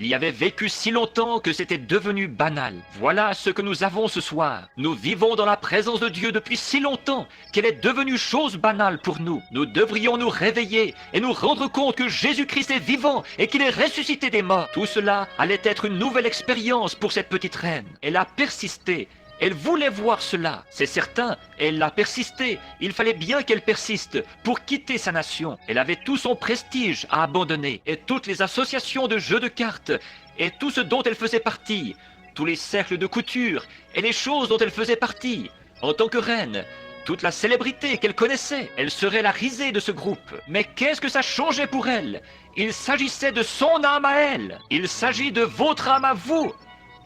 Il y avait vécu si longtemps que c'était devenu banal. Voilà ce que nous avons ce soir. Nous vivons dans la présence de Dieu depuis si longtemps qu'elle est devenue chose banale pour nous. Nous devrions nous réveiller et nous rendre compte que Jésus-Christ est vivant et qu'il est ressuscité des morts. Tout cela allait être une nouvelle expérience pour cette petite reine. Elle a persisté. Elle voulait voir cela, c'est certain, elle a persisté, il fallait bien qu'elle persiste pour quitter sa nation. Elle avait tout son prestige à abandonner, et toutes les associations de jeux de cartes, et tout ce dont elle faisait partie, tous les cercles de couture, et les choses dont elle faisait partie. En tant que reine, toute la célébrité qu'elle connaissait, elle serait la risée de ce groupe. Mais qu'est-ce que ça changeait pour elle? Il s'agissait de son âme à elle, il s'agit de votre âme à vous.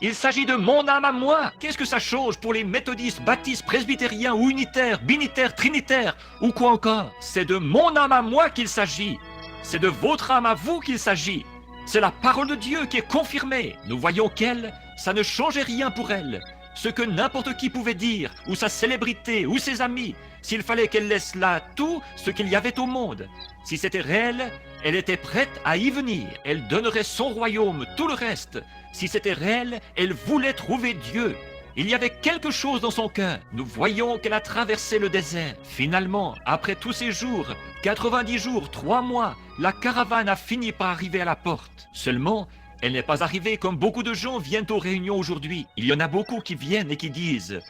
Il s'agit de mon âme à moi. Qu'est-ce que ça change pour les méthodistes, baptistes, presbytériens ou unitaires, binitaires, trinitaires ou quoi encore? C'est de mon âme à moi qu'il s'agit. C'est de votre âme à vous qu'il s'agit. C'est la parole de Dieu qui est confirmée. Nous voyons qu'elle, ça ne changeait rien pour elle. Ce que n'importe qui pouvait dire, ou sa célébrité, ou ses amis, s'il fallait qu'elle laisse là tout ce qu'il y avait au monde. Si c'était réel, elle était prête à y venir. Elle donnerait son royaume, tout le reste. Si c'était réel, elle voulait trouver Dieu. Il y avait quelque chose dans son cœur. Nous voyons qu'elle a traversé le désert. Finalement, après tous ces jours, 90 jours, 3 mois, la caravane a fini par arriver à la porte. Seulement, elle n'est pas arrivée comme beaucoup de gens viennent aux réunions aujourd'hui. Il y en a beaucoup qui viennent et qui disent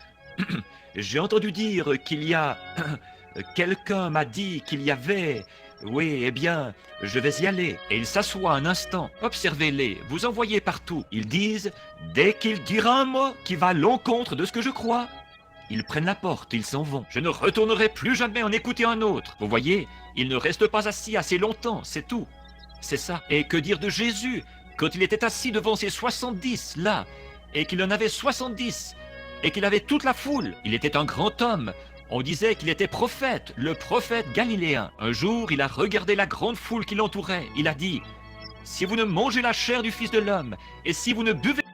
« J'ai entendu dire qu'il y a... quelqu'un m'a dit qu'il y avait... Oui, eh bien, je vais y aller. » Et ils s'assoient un instant. Observez-les, vous en voyez partout. Ils disent « Dès qu'il dira un mot qui va à l'encontre de ce que je crois, ils prennent la porte, ils s'en vont. Je ne retournerai plus jamais en écouter un autre. » Vous voyez, ils ne restent pas assis assez longtemps, c'est tout. C'est ça. Et que dire de Jésus quand il était assis devant ses 70, là, et qu'il en avait 70, et qu'il avait toute la foule? Il était un grand homme. On disait qu'il était prophète, le prophète galiléen. Un jour, il a regardé la grande foule qui l'entourait. Il a dit « Si vous ne mangez la chair du Fils de l'homme, et si vous ne buvez